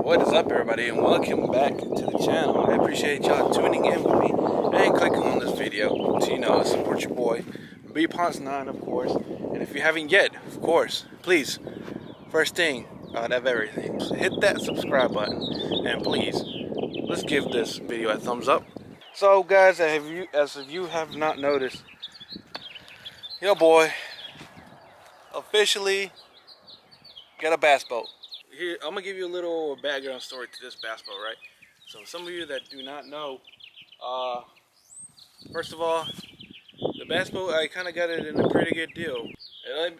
What is up, everybody, and welcome back to the channel. I appreciate y'all tuning in with me and clicking on this video to, support your boy, BPonce9, of course. And if you haven't yet, of course, please, first thing out of everything, hit that subscribe button, and please, let's give this video a thumbs up. So, guys, as if you have not noticed, your boy officially got a bass boat. Here, I'm gonna give you a little background story to this bass boat, right? So some of you that do not know, first of all, the bass boat, I kind of got it in a pretty good deal.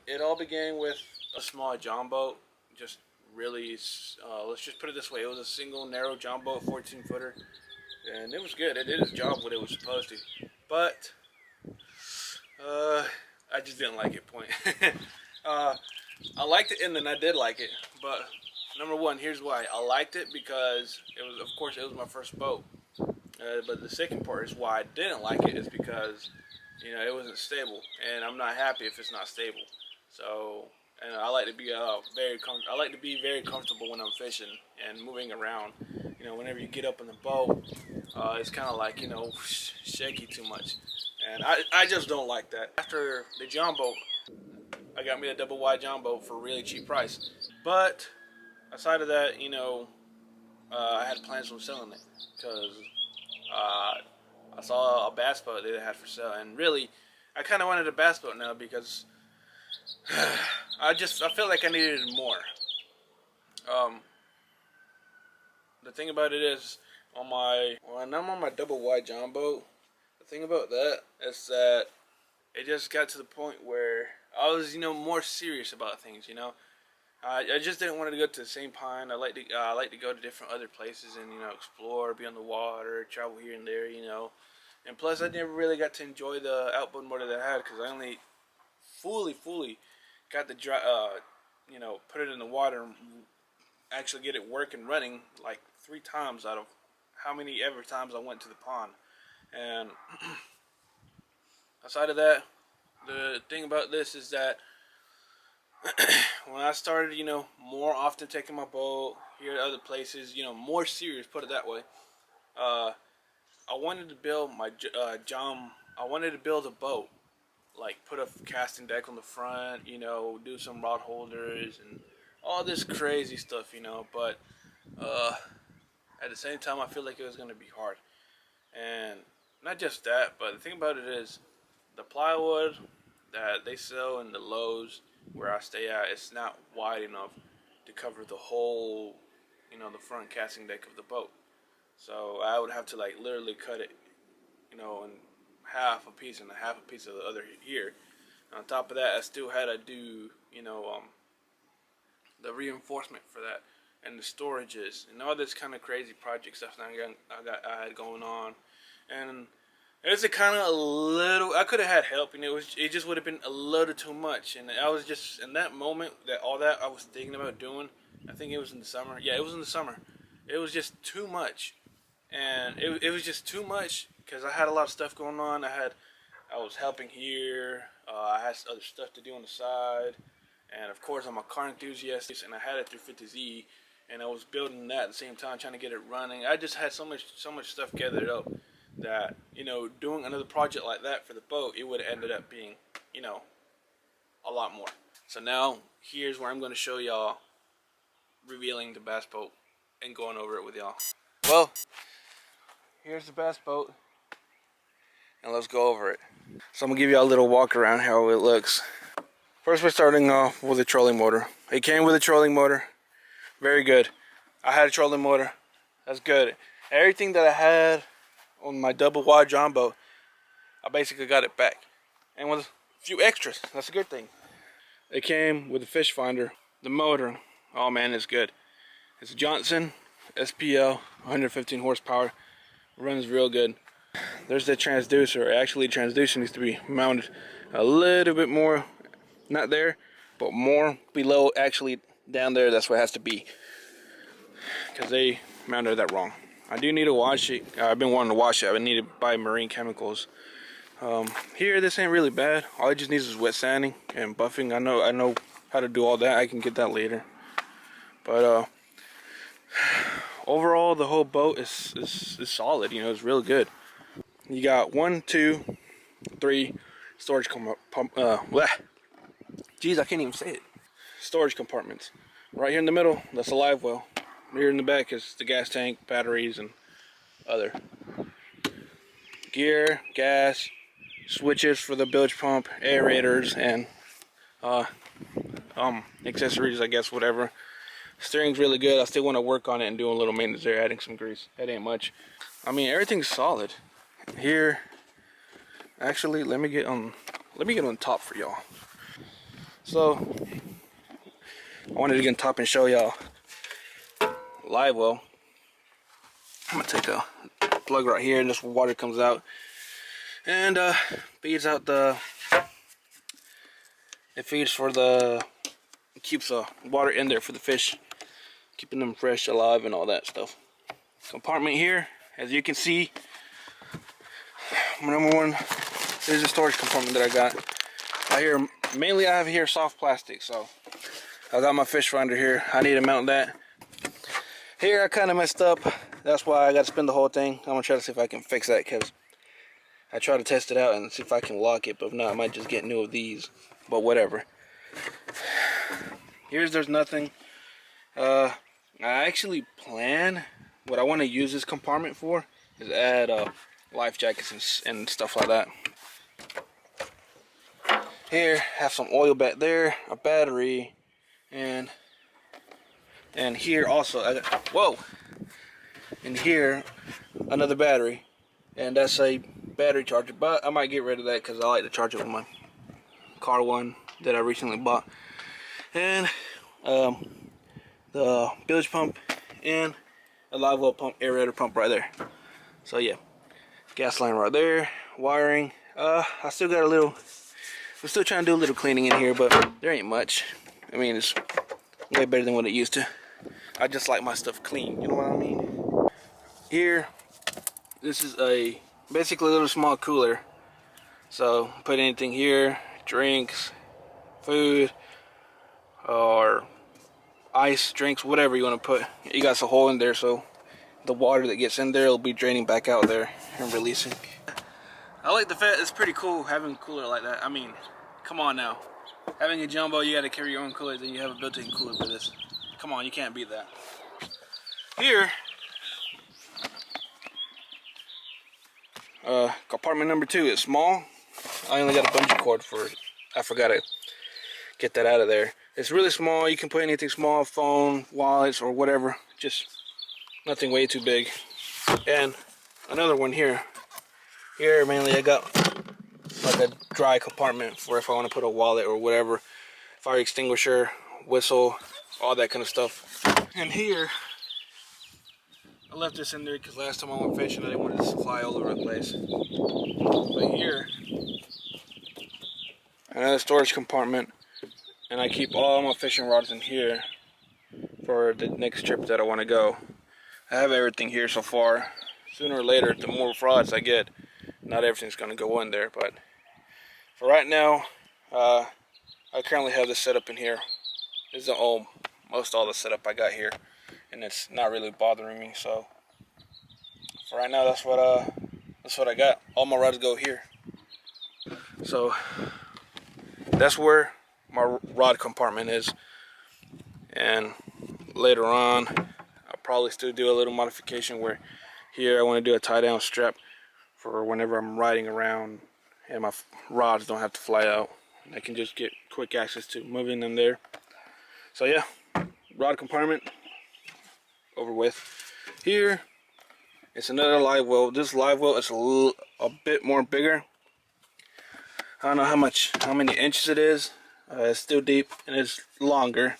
It all began with a small john boat, just really, let's just put it this way, it was a single narrow john boat, 14 footer, and it was good. It did its job what it was supposed to, but I just didn't like it, point. I liked it and then I did like it, but number one, here's why. I liked it because of course, it was my first boat. But the second part is why I didn't like it is because, it wasn't stable, and I'm not happy if it's not stable. So, and I like to be very comfortable when I'm fishing and moving around. Whenever you get up in the boat, it's kind of like shaky too much, and I just don't like that. After the john boat, I got me a double wide john boat for a really cheap price. But aside of that, I had plans on selling it because I saw a bass boat they had for sale, and really, I kind of wanted a bass boat now because I felt like I needed more. The thing about it is, when I'm on my double wide john boat, the thing about that is that it just got to the point where I was, more serious about things. I just didn't want to go to the same pond. I like to go to different other places and explore, be on the water, travel here and there. And plus I never really got to enjoy the outboard motor that I had because I only fully got to put it in the water and actually get it working, running like 3 times out of how many ever times I went to the pond. And aside of that, the thing about this is that when I started, more often taking my boat here to other places, more serious, put it that way, I wanted to build my I wanted to build a boat, like put a casting deck on the front, do some rod holders and all this crazy stuff, but at the same time I feel like it was going to be hard. And not just that, but the thing about it is the plywood that they sell in the Lowe's where I stay at, it's not wide enough to cover the whole, the front casting deck of the boat. So I would have to literally cut it, in half a piece and half a piece of the other here. And on top of that, I still had to do, the reinforcement for that and the storages and all this kind of crazy project stuff that I had going on. And it's a kind of a little. I could have had help, it just would have been a little too much. And I was just in that moment that all that I was thinking about doing. I think it was in the summer. Yeah, it was in the summer. It was just too much, and it was just too much because I had a lot of stuff going on. I was helping here. I had other stuff to do on the side, and of course I'm a car enthusiast, and I had a 350Z, and I was building that at the same time, trying to get it running. I just had so much stuff gathered up that doing another project like that for the boat, it would have ended up being a lot more. So now here's where I'm going to show y'all revealing the bass boat and going over it with y'all. Well, here's the bass boat, and let's go over it. So I'm gonna give y'all a little walk around how it looks. First, we're starting off with a trolling motor. It came with a trolling motor, very good. I had a trolling motor, that's good. Everything that I had on my double wide john boat, I basically got it back, and with a few extras. That's a good thing. It came with a fish finder, the motor. Oh man, it's good. It's a Johnson SPL, 115 horsepower. Runs real good. There's the transducer. Actually, transducer needs to be mounted a little bit more, not there, but more below. Actually, down there. That's what it has to be, because they mounted that wrong. I do need to wash it. I've been wanting to wash it. I need to buy marine chemicals. Here, this ain't really bad. All it just needs is wet sanding and buffing. I know how to do all that. I can get that later. But Overall, the whole boat is solid. You know, it's real good. You got 1, 2, 3 storage bleh. Jeez, I can't even say it. Storage compartments. Right here in the middle, that's a live well. Here in the back is the gas tank, batteries, and other gear, gas, switches for the bilge pump, aerators, and accessories, I guess, whatever. Steering's really good. I still want to work on it and do a little maintenance there, adding some grease. That ain't much. I mean, everything's solid. Here, actually, let me get on top for y'all. So, I wanted to get on top and show y'all live well. I'm gonna take a plug right here, and this water comes out and feeds out it feeds for keeps the water in there for the fish, keeping them fresh, alive, and all that stuff. Compartment here, as you can see, number one, this is a storage compartment that I got. I hear mainly I have here soft plastic, so I got my fish finder here. I need to mount that. Here I kind of messed up. That's why I got to spin the whole thing. I'm gonna try to see if I can fix that, because I try to test it out and see if I can lock it. But if not, I might just get new of these. But whatever. There's nothing. I actually plan what I want to use this compartment for is add life jackets and stuff like that. Here, have some oil back there, a battery, and here also I got, whoa, and here another battery, and that's a battery charger. But I might get rid of that because I like to charge it with my car one that I recently bought, and the bilge pump and a live well pump, aerator pump right there. So yeah, gas line right there, wiring. I still got a little. I'm still trying to do a little cleaning in here, but there ain't much. I mean, it's way better than what it used to. I just like my stuff clean, you know what I mean? Here, this is basically a little small cooler. So put anything here, drinks, food, or ice, drinks, whatever you want to put. You got a hole in there, so the water that gets in there will be draining back out there and releasing. I like the fact it's pretty cool having a cooler like that. I mean, come on now. Having a jumbo, you got to carry your own cooler, then you have a built-in cooler for this. Come on, you can't beat that. Here, compartment number 2 is small. I only got a bungee cord for it. I forgot to get that out of there. It's really small. You can put anything small, phone, wallets, or whatever. Just nothing way too big. And another one here. Here mainly I got like a dry compartment for if I want to put a wallet or whatever, fire extinguisher, whistle, all that kind of stuff. And here, I left this in there because last time I went fishing I didn't want it to fly all over the place. But here, another storage compartment, and I keep all my fishing rods in here for the next trip that I want to go. I have everything here so far. Sooner or later, the more rods I get, not everything's going to go in there, but for right now, I currently have this set up in here. This is most all the setup I got here, and it's not really bothering me. So for right now, that's what I got. All my rods go here. So that's where my rod compartment is, and later on, I'll probably still do a little modification where here I want to do a tie down strap for whenever I'm riding around and my rods don't have to fly out. I can just get quick access to moving them there. So yeah, rod compartment over with. Here, it's another live well. This live well is a bit more bigger. I don't know how many inches it is. It's still deep and it's longer.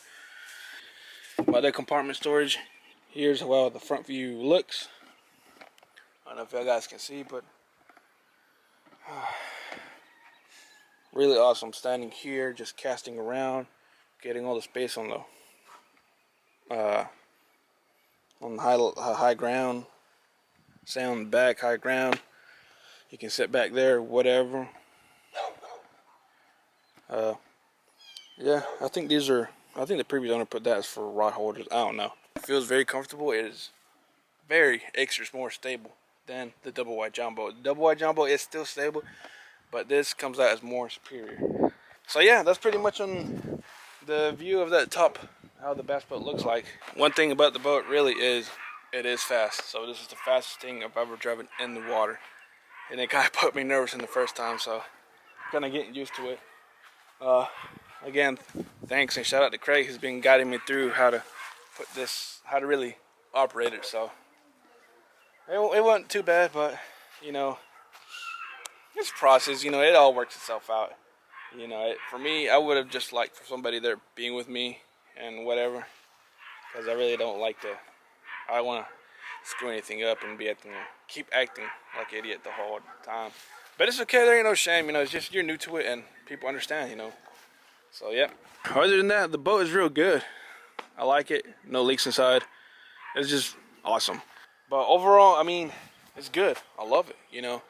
My other compartment storage. Here's how the front view looks. I don't know if you guys can see, but really awesome. Standing here, just casting around, getting all the space on the high ground. Sound back, high ground. You can sit back there, whatever. Yeah, I think the previous owner put that as for rod holders. I don't know. feels very comfortable. It is very extra more stable than the double wide jumbo. The double wide jumbo is still stable, but this comes out as more superior. So yeah, that's pretty much on the view of that top, how the bass boat looks like. One thing about the boat really is it is fast. So this is the fastest thing I've ever driven in the water, and it kind of put me nervous in the first time, so kind of getting used to it. Again, thanks and shout out to Craig, who's been guiding me through how to put this, how to really operate it. So it wasn't too bad, but you know, it's a process. You know, it all works itself out. You know, for me, I would have just liked for somebody there being with me and whatever, because I really don't like to. I don't want to screw anything up and be acting, keep acting like an idiot the whole time. But it's okay. There ain't no shame. You know, it's just you're new to it and people understand. You know. So yeah. Other than that, the boat is real good. I like it. No leaks inside. It's just awesome. But overall, I mean, it's good. I love it. You know,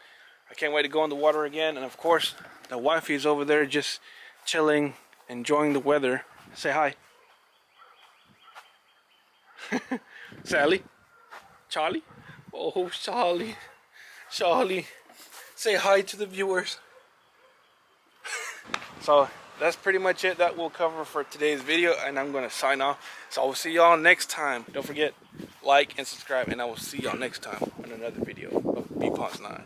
I can't wait to go in the water again. And of course, the wifey's over there just chilling, enjoying the weather. Say hi. Sally. Charlie. Oh, Charlie. Charlie. Say hi to the viewers. So that's pretty much it. That will cover for today's video, and I'm going to sign off. So I will see y'all next time. Don't forget, like and subscribe, and I will see y'all next time on another video of B Ponce 9.